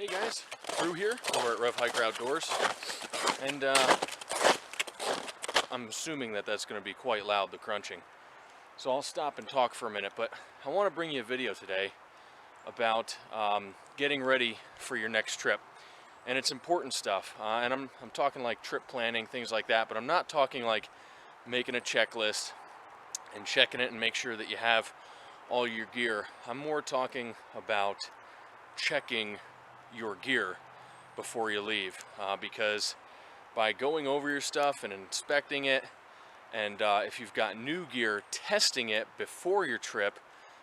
Hey guys, Drew here over at RevHiker Outdoors, and I'm assuming that that's going to be quite loud, the crunching. So I'll stop and talk for a minute, but I want to bring you a video today about getting ready for your next trip. And it's important stuff, and I'm talking like trip planning, things like that, but I'm not talking like making a checklist and checking it and make sure that you have all your gear. I'm more talking about checking your gear before you leave, because by going over your stuff and inspecting it, and if you've got new gear, testing it before your trip,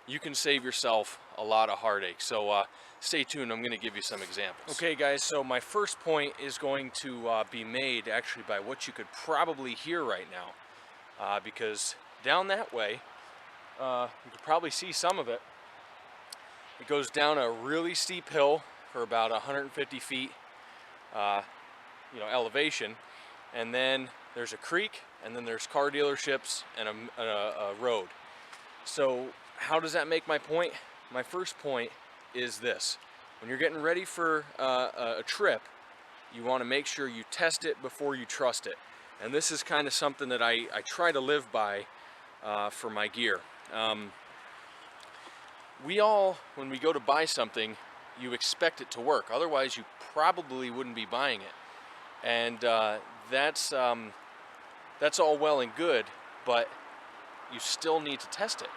you can save yourself a lot of heartache. So stay tuned, I'm going to give you some examples. Okay guys, so my first point is going to be made actually by what you could probably hear right now, because down that way, you could probably see some of it. It goes down a really steep hill for about 150 feet, elevation, and then there's a creek, and then there's car dealerships and a road. So how does that make my point? My first point is this: when you're getting ready for a trip, you want to make sure you test it before you trust it. And this is kind of something that I try to live by for my gear. We all, when we go to buy something, you expect it to work. Otherwise, you probably wouldn't be buying it. And that's all well and good, but you still need to test it.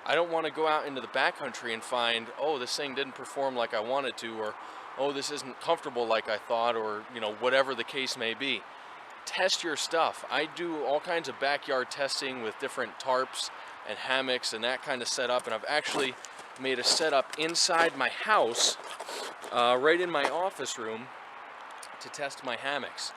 I don't want to go out into the backcountry and find, oh, this thing didn't perform like I wanted to, or oh, this isn't comfortable like I thought, or whatever the case may be. Test your stuff. I do all kinds of backyard testing with different tarps and hammocks and that kind of setup, and I've actually made a setup inside my house, right in my office room, to test my hammocks,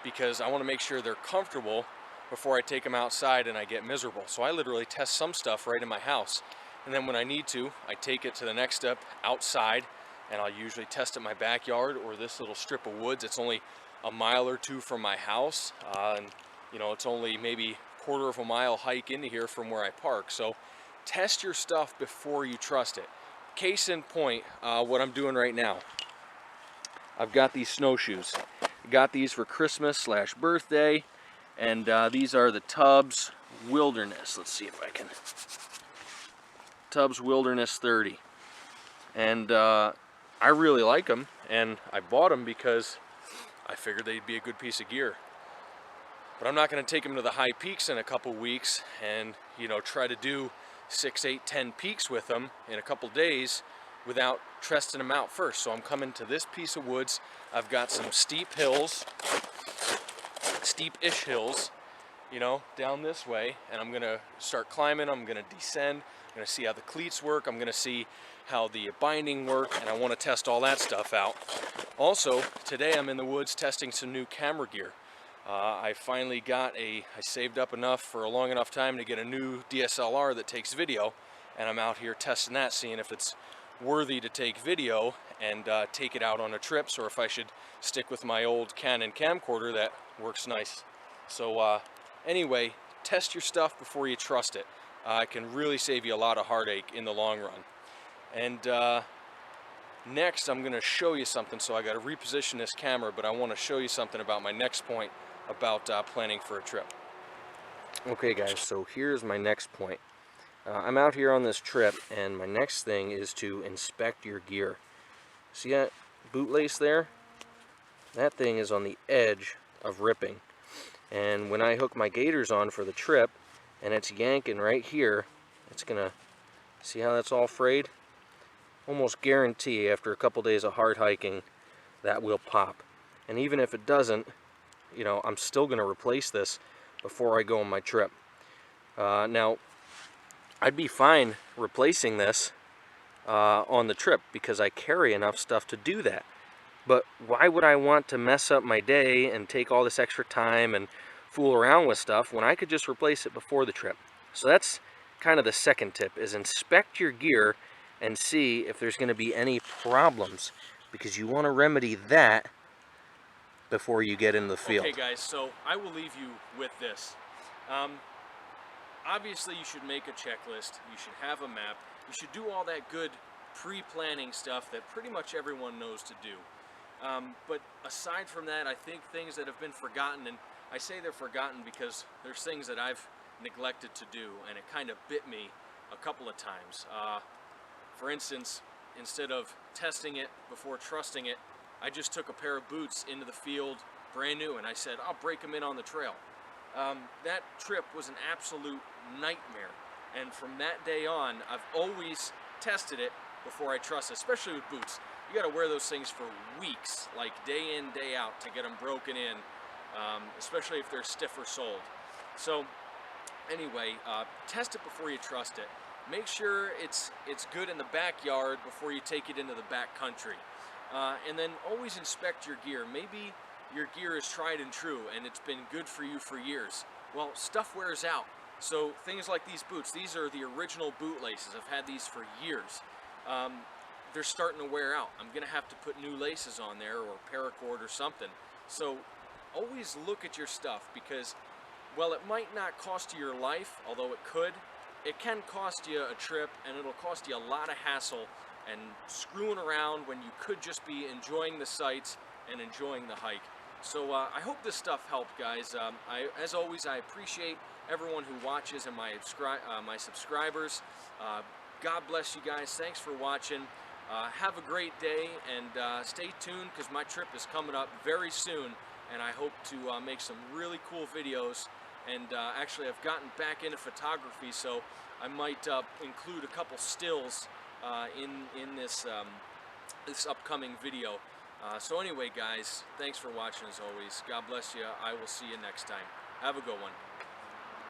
because I want to make sure they're comfortable before I take them outside and I get miserable. So I literally test some stuff right in my house, and then when I need to, I take it to the next step outside, and I'll usually test it in my backyard or this little strip of woods. It's only a mile or two from my house, and it's only maybe quarter of a mile hike into here from where I park. So test your stuff before you trust it. Case in point, what I'm doing right now. I've got these snowshoes. I got these for Christmas/birthday, and these are the Tubbs Wilderness. Let's see if I can. Tubbs Wilderness 30. And I really like them, and I bought them because I figured they'd be a good piece of gear. But I'm not going to take them to the high peaks in a couple weeks and try to do 6, 8, 10 peaks with them in a couple days without testing them out first. So I'm coming to this piece of woods. I've got some steep hills, steep-ish hills, down this way, and I'm gonna start climbing. I'm gonna descend. I'm gonna see how the cleats work. I'm gonna see how the binding work, and I want to test all that stuff out. Also, today I'm in the woods testing some new camera gear. I finally got I saved up enough for a long enough time to get a new DSLR that takes video, and I'm out here testing that, seeing if it's worthy to take video and take it out on a trip, or if I should stick with my old Canon camcorder that works nice. So anyway, test your stuff before you trust it. It can really save you a lot of heartache in the long run. And next I'm going to show you something. So I got to reposition this camera, but I want to show you something about my next point about planning for a trip. Okay guys, so here's my next point. I'm out here on this trip, and my next thing is to inspect your gear. See that bootlace there? That thing is on the edge of ripping. And when I hook my gaiters on for the trip, and it's yanking right here, it's gonna, see how that's all frayed? Almost guarantee after a couple days of hard hiking that will pop. And even if it doesn't, I'm still gonna replace this before I go on my trip. Now, I'd be fine replacing this on the trip because I carry enough stuff to do that. But why would I want to mess up my day and take all this extra time and fool around with stuff when I could just replace it before the trip? So that's kind of the second tip, is inspect your gear and see if there's going to be any problems, because you want to remedy that before you get in the field. Okay guys, so I will leave you with this. Obviously you should make a checklist, you should have a map, you should do all that good pre-planning stuff that pretty much everyone knows to do. But aside from that, I think things that have been forgotten, and I say they're forgotten because there's things that I've neglected to do, and it kind of bit me a couple of times. For instance, instead of testing it before trusting it, I just took a pair of boots into the field, brand new, and I said, I'll break them in on the trail. That trip was an absolute nightmare, and from that day on, I've always tested it before I trust it, especially with boots. You got to wear those things for weeks, like day in, day out, to get them broken in, especially if they're stiffer soled. So anyway, test it before you trust it. Make sure it's good in the backyard before you take it into the back country. And then always inspect your gear. Maybe your gear is tried and true and it's been good for you for years. Well, stuff wears out. So things like these boots, these are the original boot laces. I've had these for years. They're starting to wear out. I'm gonna have to put new laces on there, or paracord or something. So always look at your stuff, because while it might not cost you your life, although it could, it can cost you a trip, and it'll cost you a lot of hassle and screwing around when you could just be enjoying the sights and enjoying the hike. So I hope this stuff helped, guys. As always, I appreciate everyone who watches and my subscribers. God bless you guys. Thanks for watching. Have a great day, and stay tuned, because my trip is coming up very soon, and I hope to make some really cool videos. And actually, I've gotten back into photography, so I might include a couple stills in this this upcoming video. So anyway, guys, thanks for watching as always. God bless you. I will see you next time. Have a good one.